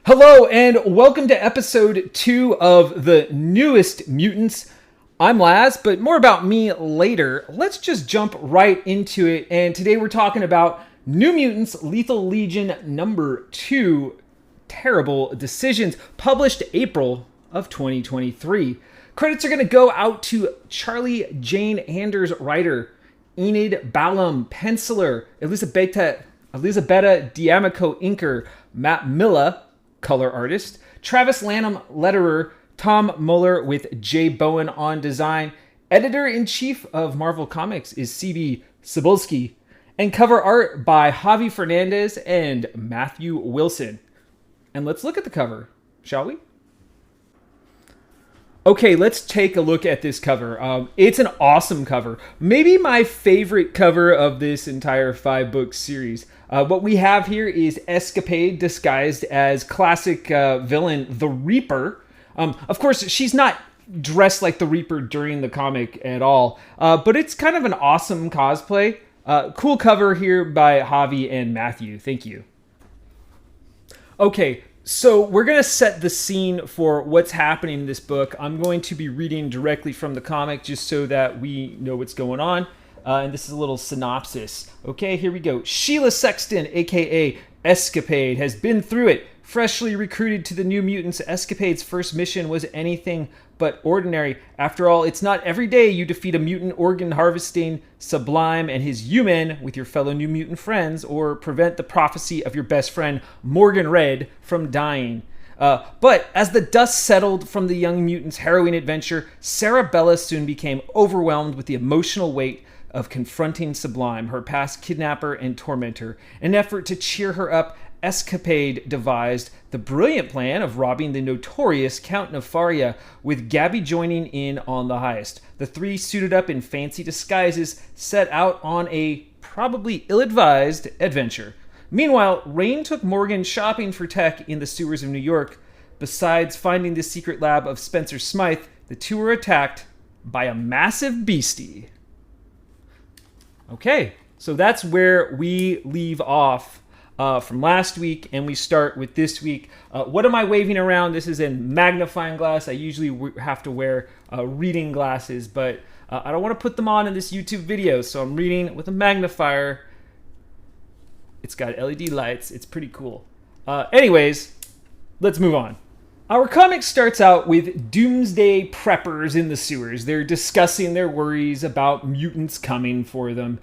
Hello and welcome to episode 2 of the newest Mutants. I'm Laz, but more about me later. Let's just jump right into it. And today we're talking about New Mutants Lethal Legion number 2, Terrible Decisions, published April of 2023. Credits are going to go out to Charlie Jane Anders, writer, Enid Ballum, penciler, Elisabetta D'Amico, inker, Matt Milla, color artist, Travis Lanham, letterer, Tom Muller with Jay Bowen on design. Editor-in-chief of Marvel Comics is C.B. Cebulski, and cover art by Javi Fernandez and Matthew Wilson. And let's look at the cover, shall we? Okay, let's take a look at this cover. It's an awesome cover. Maybe my favorite cover of this entire 5-book series. What we have here is Escapade disguised as classic villain, the Reaper. Of course, she's not dressed like the Reaper during the comic at all, but it's kind of an awesome cosplay. Cool cover here by Javi and Matthew. Thank you. Okay. So we're going to set the scene for what's happening in this book. I'm going to be reading directly from the comic just so that we know what's going on. And this is a little synopsis. Okay, here we go. Sheila Sexton, a.k.a. Escapade, has been through it. Freshly recruited to the New Mutants, Escapade's first mission was anything but ordinary. After all, it's not every day you defeat a mutant organ harvesting Sublime and his human with your fellow New Mutant friends, or prevent the prophecy of your best friend Morgan Red from dying. But as the dust settled from the young mutant's harrowing adventure, Sarah Bella soon became overwhelmed with the emotional weight of confronting Sublime, her past kidnapper and tormentor. In an effort to cheer her up, Escapade devised the brilliant plan of robbing the notorious Count Nefaria, with Gabby joining in on the heist. The three, suited up in fancy disguises, set out on a probably ill-advised adventure. Meanwhile, Rain took Morgan shopping for tech in the sewers of New York. Besides finding the secret lab of Spencer Smythe, the two were attacked by a massive beastie. Okay, so that's where we leave off from last week, and we start with this week. What am I waving around? This is a magnifying glass. I usually have to wear reading glasses, but I don't want to put them on in this YouTube video, so I'm reading with a magnifier. It's got LED lights. It's pretty cool. Anyways, let's move on. Our comic starts out with doomsday preppers in the sewers. They're discussing their worries about mutants coming for them,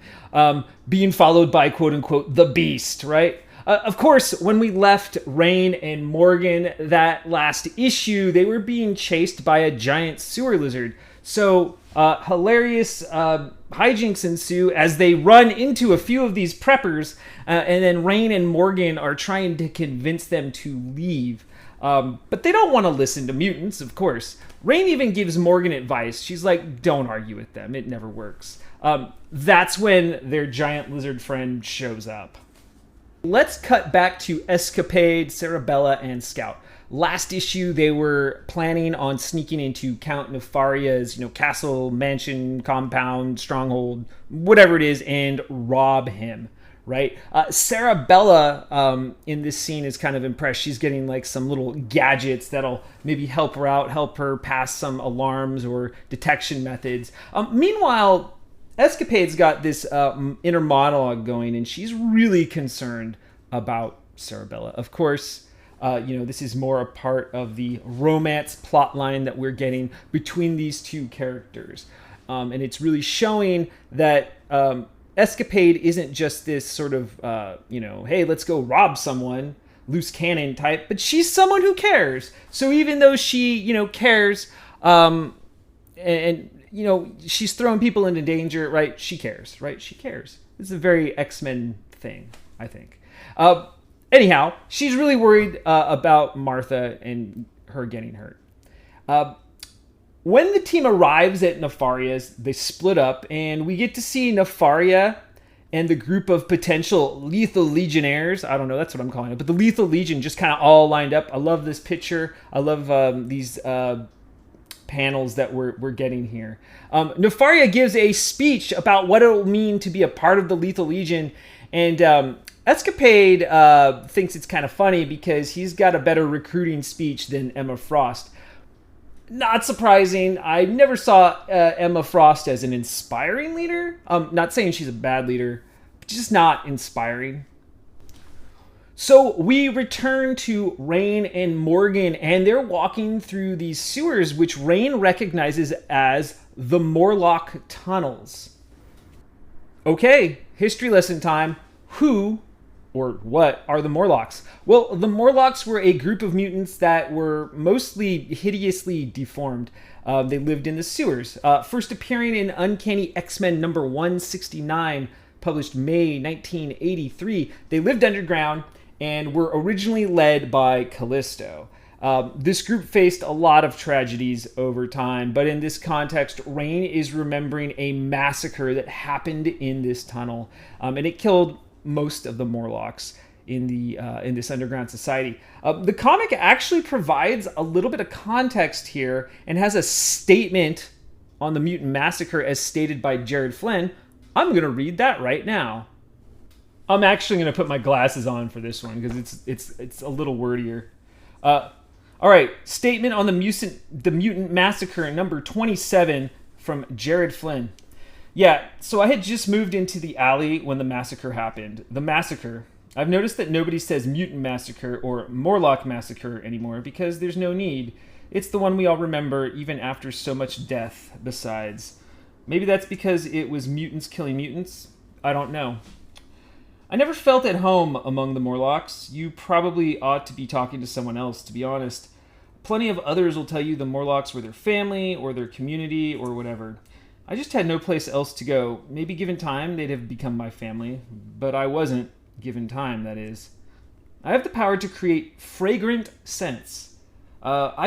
being followed by, quote-unquote, the Beast, right? Of course, when we left Rain and Morgan that last issue, they were being chased by a giant sewer lizard. So hilarious hijinks ensue as they run into a few of these preppers, and then Rain and Morgan are trying to convince them to leave. But they don't want to listen to mutants, of course. Rain even gives Morgan advice. She's like, don't argue with them. It never works. That's when their giant lizard friend shows up. Let's cut back to Escapade, Sarabella, and Scout. Last issue, they were planning on sneaking into Count Nefaria's, castle, mansion, compound, stronghold, whatever it is, and rob him. Right? Sarabella in this scene is kind of impressed. She's getting like some little gadgets that'll maybe help her out, help her pass some alarms or detection methods. Meanwhile, Escapade's got this inner monologue going, and she's really concerned about Sarabella. Of course, this is more a part of the romance plot line that we're getting between these two characters. And it's really showing that Escapade isn't just this sort of, hey, let's go rob someone, loose cannon type, but she's someone who cares. So even though she, cares, and she's throwing people into danger, right? She cares, right? She cares. This is a very X-Men thing, I think. Anyhow, she's really worried about Martha and her getting hurt. When the team arrives at Nefaria's, they split up, and we get to see Nefaria and the group of potential Lethal Legionnaires. I don't know, that's what I'm calling it, but the Lethal Legion just kind of all lined up. I love this picture. I love these panels that we're getting here. Nefaria gives a speech about what it'll mean to be a part of the Lethal Legion, and Escapade thinks it's kind of funny because he's got a better recruiting speech than Emma Frost. Not surprising. I never saw Emma Frost as an inspiring leader. Not saying she's a bad leader, but just not inspiring. So we return to Rain and Morgan, and they're walking through these sewers, which Rain recognizes as the Morlock Tunnels. Okay, history lesson time. Who or what are the Morlocks? Well, the Morlocks were a group of mutants that were mostly hideously deformed. They lived in the sewers. First appearing in Uncanny X-Men number 169, published May 1983. They lived underground and were originally led by Callisto. This group faced a lot of tragedies over time, but in this context, Rain is remembering a massacre that happened in this tunnel, and it killed most of the Morlocks in this underground society. The comic actually provides a little bit of context here and has a statement on the mutant massacre as stated by Jared Flynn. I'm going to read that right now. I'm actually going to put my glasses on for this one because it's a little wordier. All right, statement on the mutant massacre number 27 from Jared Flynn. Yeah, so I had just moved into the alley when the massacre happened. The massacre. I've noticed that nobody says mutant massacre or Morlock massacre anymore because there's no need. It's the one we all remember even after so much death besides. Maybe that's because it was mutants killing mutants? I don't know. I never felt at home among the Morlocks. You probably ought to be talking to someone else, to be honest. Plenty of others will tell you the Morlocks were their family or their community or whatever. I just had no place else to go. Maybe given time, they'd have become my family. But I wasn't, given time, that is. I have the power to create fragrant scents. That's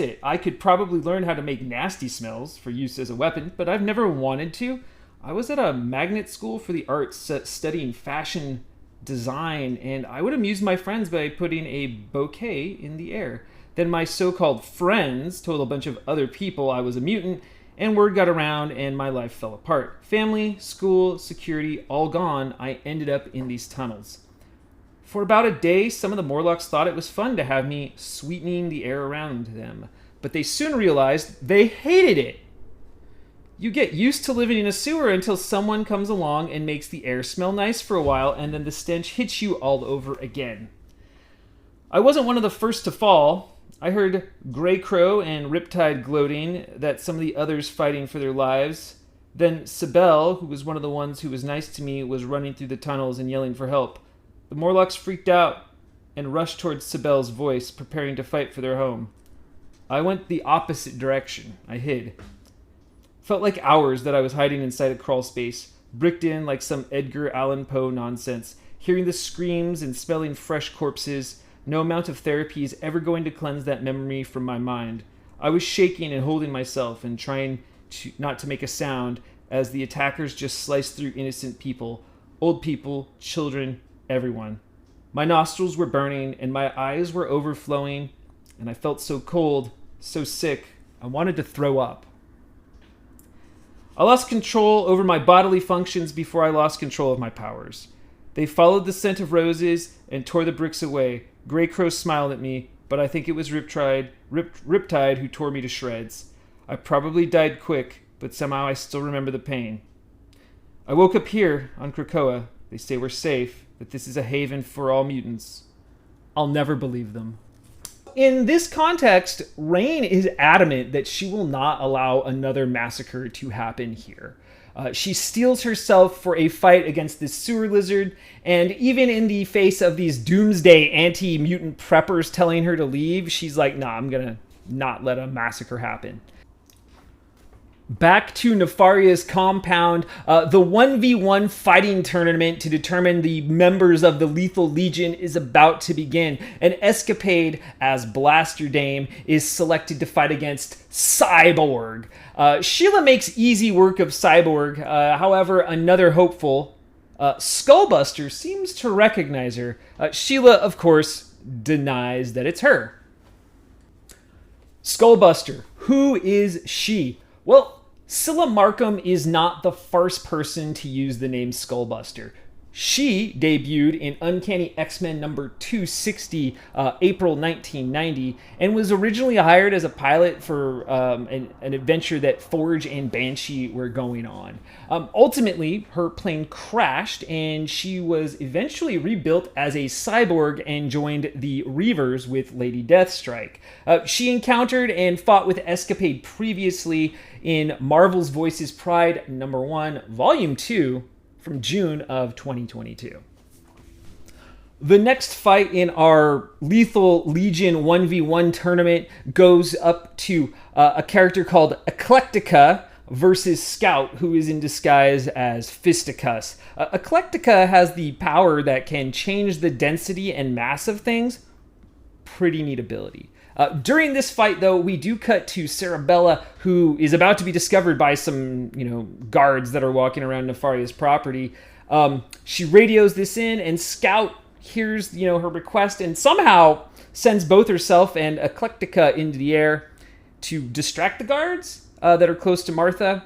it. I could probably learn how to make nasty smells for use as a weapon, but I've never wanted to. I was at a magnet school for the arts studying fashion design, and I would amuse my friends by putting a bouquet in the air. Then my so-called friends told a bunch of other people I was a mutant, and word got around and my life fell apart. Family, school, security, all gone. I ended up in these tunnels. For about a day, some of the Morlocks thought it was fun to have me sweetening the air around them, but they soon realized they hated it. You get used to living in a sewer until someone comes along and makes the air smell nice for a while, and then the stench hits you all over again. I wasn't one of the first to fall. I heard Grey Crow and Riptide gloating that some of the others fighting for their lives. Then Sibel, who was one of the ones who was nice to me, was running through the tunnels and yelling for help. The Morlocks freaked out and rushed towards Sibel's voice, preparing to fight for their home. I went the opposite direction. I hid. Felt like hours that I was hiding inside a crawl space, bricked in like some Edgar Allan Poe nonsense, hearing the screams and smelling fresh corpses. No amount of therapy is ever going to cleanse that memory from my mind. I was shaking and holding myself and trying not to make a sound as the attackers just sliced through innocent people, old people, children, everyone. My nostrils were burning and my eyes were overflowing, and I felt so cold, so sick, I wanted to throw up. I lost control over my bodily functions before I lost control of my powers. They followed the scent of roses and tore the bricks away. Grey Crow smiled at me, but I think it was Riptide who tore me to shreds. I probably died quick, but somehow I still remember the pain. I woke up here, on Krakoa. They say we're safe, that this is a haven for all mutants. I'll never believe them. In this context, Rain is adamant that she will not allow another massacre to happen here. She steels herself for a fight against this sewer lizard, and even in the face of these doomsday anti-mutant preppers telling her to leave, she's like, nah, I'm gonna not let a massacre happen. Back to Nefaria's compound, the 1v1 fighting tournament to determine the members of the Lethal Legion is about to begin. An Escapade, as Blaster Dame, is selected to fight against Cyborg. Sheila makes easy work of Cyborg, however, another hopeful, Skullbuster, seems to recognize her. Sheila, of course, denies that it's her. Skullbuster, who is she? Well, Scylla Markham is not the first person to use the name Skullbuster. She debuted in Uncanny X-Men number 260, April 1990, and was originally hired as a pilot for an adventure that Forge and Banshee were going on. Ultimately, her plane crashed, and she was eventually rebuilt as a cyborg and joined the Reavers with Lady Deathstrike. She encountered and fought with Escapade previously in Marvel's Voices Pride number 1, Volume 2, from June of 2022. The next fight in our Lethal Legion 1v1 tournament goes up to a character called Eclectica versus Scout, who is in disguise as Fisticus. Eclectica has the power that can change the density and mass of things. Pretty neat ability. During this fight, though, we do cut to Cerebella, who is about to be discovered by some, guards that are walking around Nefaria's property. She radios this in, and Scout hears, her request and somehow sends both herself and Eclectica into the air to distract the guards that are close to Martha.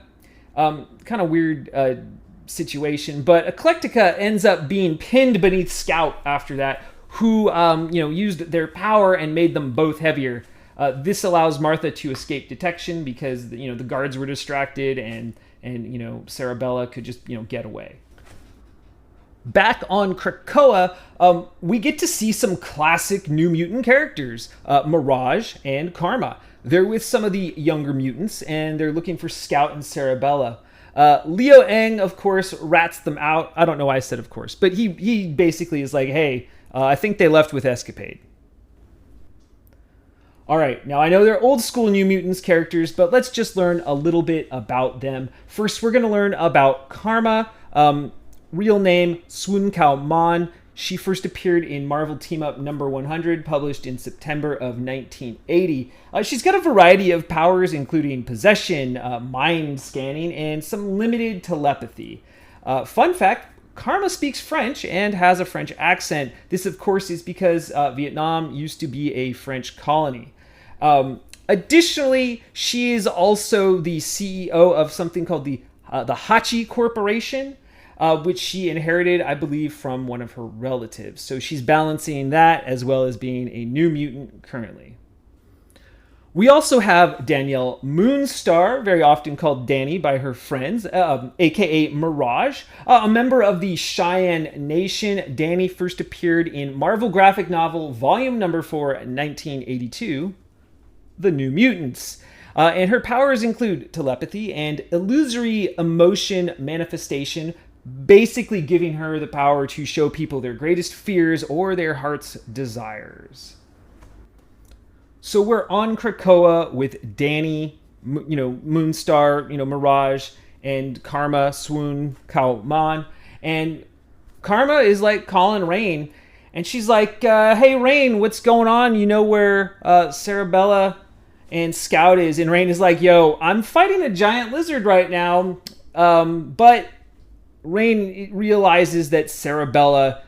Kind of weird situation, but Eclectica ends up being pinned beneath Scout after that, who used their power and made them both heavier. This allows Martha to escape detection because the guards were distracted, and Cerebella could just get away. Back on Krakoa, we get to see some classic New Mutant characters, Mirage and Karma. They're with some of the younger mutants, and they're looking for Scout and Cerebella. Leo Eng, of course, rats them out. I don't know why I said of course, but he basically is like, hey, I think they left with Escapade. All right, now I know they're old school New Mutants characters, but let's just learn a little bit about them. First, we're going to learn about Karma, real name Swoon Kao Man. She first appeared in Marvel Team Up number 100, published in September of 1980. She's got a variety of powers, including possession, mind scanning, and some limited telepathy. Fun fact, Karma speaks French and has a French accent. This, of course, is because Vietnam used to be a French colony. Additionally, she is also the CEO of something called the Hachi Corporation, which she inherited, I believe, from one of her relatives. So she's balancing that as well as being a New Mutant currently. We also have Danielle Moonstar, very often called Danny by her friends, aka Mirage. A member of the Cheyenne Nation, Danny first appeared in Marvel graphic novel volume number 4, 1982, The New Mutants. And her powers include telepathy and illusory emotion manifestation, basically giving her the power to show people their greatest fears or their heart's desires. So we're on Krakoa with Danny, Moonstar, Mirage, and Karma, Swoon Kao Man. And Karma is like calling Rain, and she's like, hey Rain, what's going on? You know where Cerebella and Scout is? And Rain is like, yo, I'm fighting a giant lizard right now. But Rain realizes that Cerebella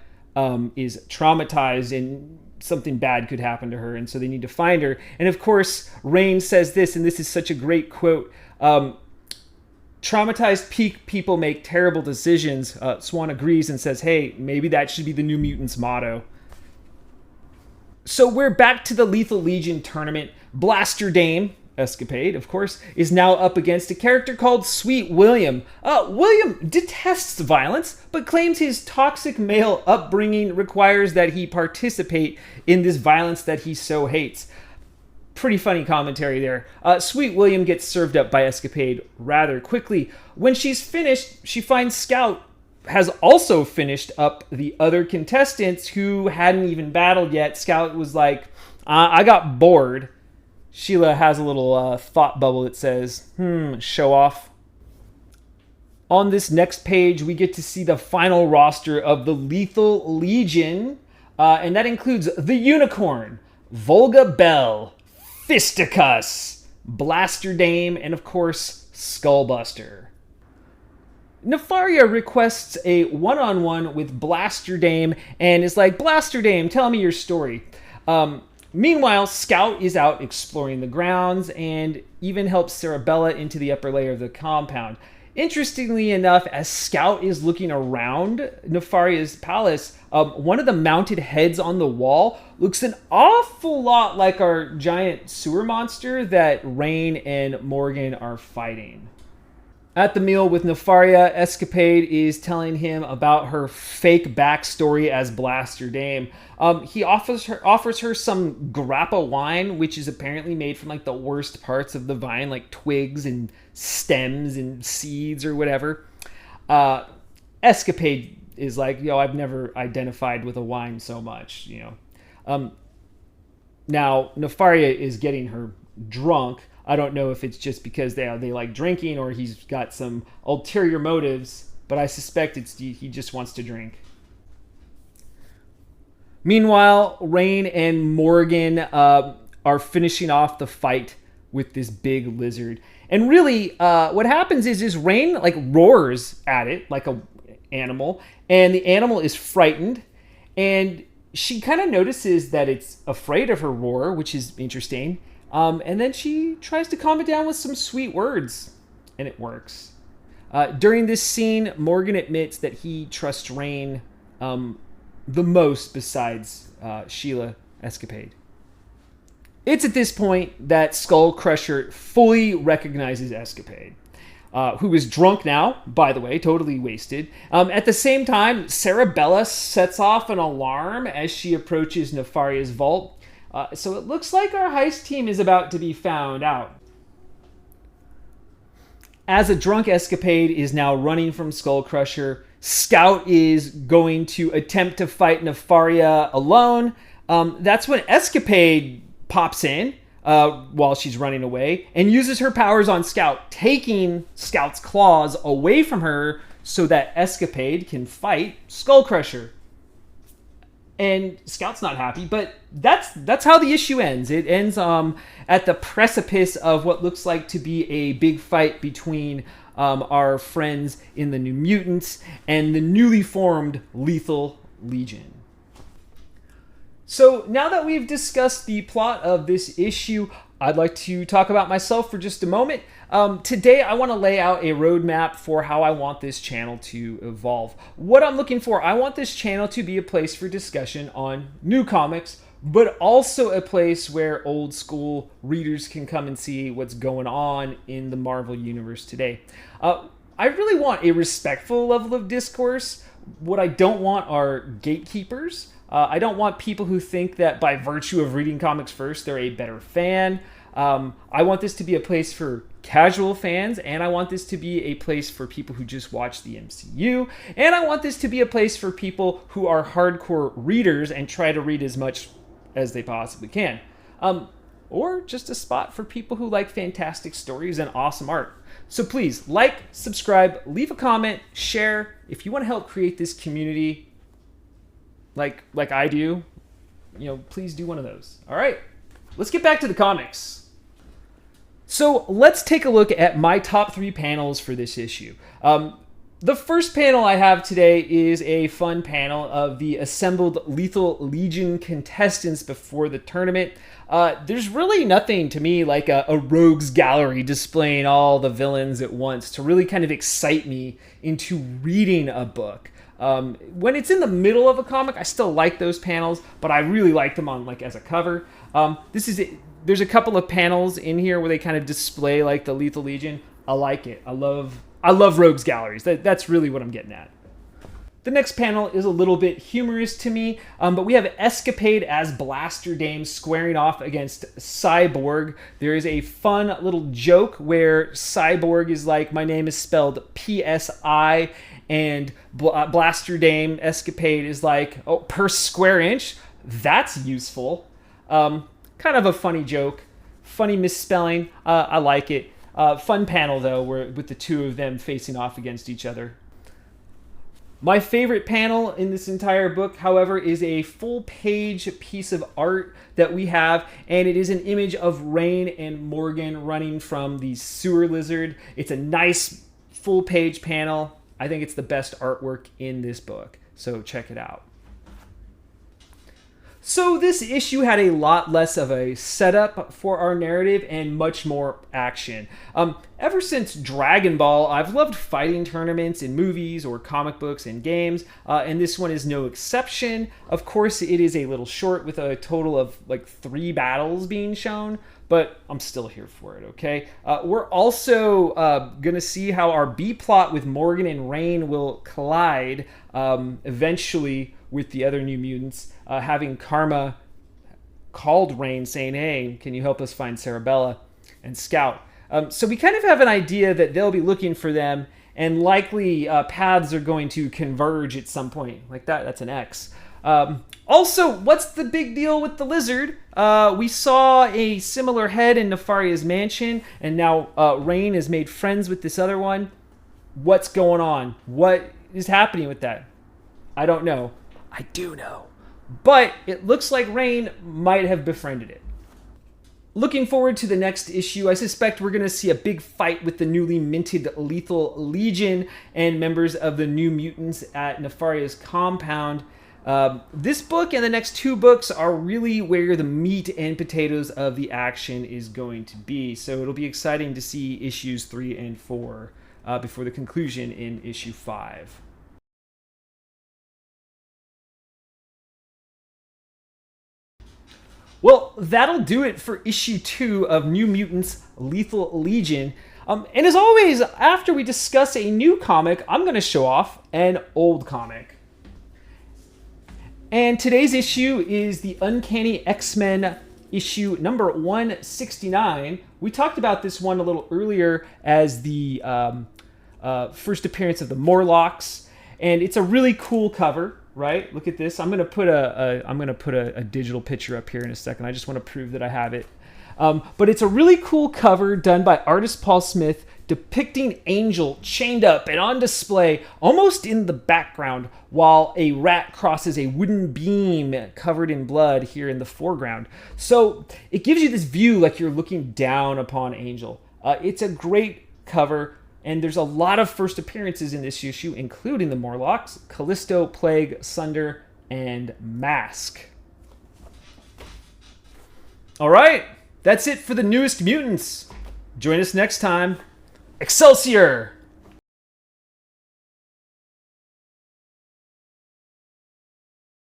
is traumatized and something bad could happen to her, and so they need to find her. And of course, Rain says this, and this is such a great quote. Traumatized people make terrible decisions. Swan agrees and says, hey, maybe that should be the New Mutants motto. So we're back to the Lethal Legion tournament. Blaster Dame, Escapade, of course, is now up against a character called Sweet William. William detests violence, but claims his toxic male upbringing requires that he participate in this violence that he so hates. Pretty funny commentary there. Sweet William gets served up by Escapade rather quickly. When she's finished, she finds Scout has also finished up the other contestants who hadn't even battled yet. Scout was like, I got bored. Sheila has a little thought bubble that says, show off. On this next page, we get to see the final roster of the Lethal Legion, and that includes the Unicorn, Volga Bell, Fisticus, Blaster Dame, and of course, Skullbuster. Nefaria requests a one-on-one with Blaster Dame and is like, Blaster Dame, tell me your story. Meanwhile, Scout is out exploring the grounds and even helps Cerebella into the upper layer of the compound. Interestingly enough, as Scout is looking around Nefaria's palace, one of the mounted heads on the wall looks an awful lot like our giant sewer monster that Rain and Morgan are fighting. At the meal with Nefaria, Escapade is telling him about her fake backstory as Blaster Dame. He offers her some grappa wine, which is apparently made from like the worst parts of the vine, like twigs and stems and seeds or whatever. Escapade is like, I've never identified with a wine so much, Now, Nefaria is getting her drunk. I don't know if it's just because they like drinking or he's got some ulterior motives, but I suspect he just wants to drink. Meanwhile, Rain and Morgan are finishing off the fight with this big lizard. And really, what happens is Rain like roars at it like a animal, and the animal is frightened, and she kind of notices that it's afraid of her roar, which is interesting. And then she tries to calm it down with some sweet words, and it works. During this scene, Morgan admits that he trusts Rain the most besides Sheila Escapade. It's at this point that Skull Crusher fully recognizes Escapade, who is drunk now, by the way, totally wasted. At the same time, Sarabella sets off an alarm as she approaches Nefaria's vault. So it looks like our heist team is about to be found out. As a drunk Escapade is now running from Skull Crusher, Scout is going to attempt to fight Nefaria alone. That's when Escapade pops in while she's running away and uses her powers on Scout, taking Scout's claws away from her so that Escapade can fight Skull Crusher. And Scout's not happy, but that's how the issue ends. It ends at the precipice of what looks like to be a big fight between our friends in the New Mutants and the newly formed Lethal Legion. So now that we've discussed the plot of this issue, I'd like to talk about myself for just a moment. Today, I want to lay out a roadmap for how I want this channel to evolve. What I'm looking for, I want this channel to be a place for discussion on new comics, but also a place where old school readers can come and see what's going on in the Marvel Universe today. I really want a respectful level of discourse. What I don't want are gatekeepers. I don't want people who think that by virtue of reading comics first, they're a better fan. I want this to be a place for casual fans, and I want this to be a place for people who just watch the MCU, and I want this to be a place for people who are hardcore readers and try to read as much as they possibly can. Or just a spot for people who like fantastic stories and awesome art. So please, like, subscribe, leave a comment, share. If you want to help create this community like I do, please do one of those. All right, let's get back to the comics. So let's take a look at my top 3 panels for this issue. The first panel I have today is a fun panel of the assembled Lethal Legion contestants before the tournament. There's really nothing to me like a rogues gallery displaying all the villains at once to really kind of excite me into reading a book. When it's in the middle of a comic, I still like those panels, but I really like them on as a cover. There's a couple of panels in here where they kind of display like the Lethal Legion. I like it. I love rogues galleries. That's really what I'm getting at. The next panel is a little bit humorous to me, but we have Escapade as Blaster Dame squaring off against Cyborg. There is a fun little joke where Cyborg is like, my name is spelled P-S-I, and Blaster Dame Escapade is like, oh, per square inch? That's useful. Kind of a funny joke, funny misspelling. I like it. Fun panel, though, with the two of them facing off against each other. My favorite panel in this entire book, however, is a full-page piece of art that we have, and it is an image of Rain and Morgan running from the sewer lizard. It's a nice full-page panel. I think it's the best artwork in this book, so check it out. So this issue had a lot less of a setup for our narrative and much more action. Ever since Dragon Ball, I've loved fighting tournaments in movies or comic books and games, and this one is no exception. Of course, it is a little short with a total of like 3 battles being shown, but I'm still here for it, okay? We're also going to see how our B-plot with Morgan and Rain will collide eventually with the other New Mutants, having Karma called Rain saying, hey, can you help us find Cerebella and Scout? So we kind of have an idea that they'll be looking for them, and likely paths are going to converge at some point. Like that's an X. Also, what's the big deal with the lizard? We saw a similar head in Nefaria's mansion, and now Rain has made friends with this other one. What's going on? What is happening with that? I don't know. I do know. But it looks like Rain might have befriended it. Looking forward to the next issue, I suspect we're going to see a big fight with the newly minted Lethal Legion and members of the New Mutants at Nefaria's compound. This book and the next 2 books are really where the meat and potatoes of the action is going to be. So it'll be exciting to see issues 3 and 4 before the conclusion in issue 5. Well, that'll do it for issue 2 of New Mutants Lethal Legion. And as always, after we discuss a new comic, I'm going to show off an old comic. And today's issue is the Uncanny X-Men issue number 169. We talked about this one a little earlier as the first appearance of the Morlocks, and it's a really cool cover. Right? Look at this. I'm gonna put a digital picture up here in a second. I just want to prove that I have it. But it's a really cool cover done by artist Paul Smith, depicting Angel chained up and on display, almost in the background, while a rat crosses a wooden beam covered in blood here in the foreground. So it gives you this view like you're looking down upon Angel. It's a great cover. And there's a lot of first appearances in this issue, including the Morlocks, Callisto, Plague, Sunder, and Mask. All right, that's it for the newest mutants. Join us next time. Excelsior!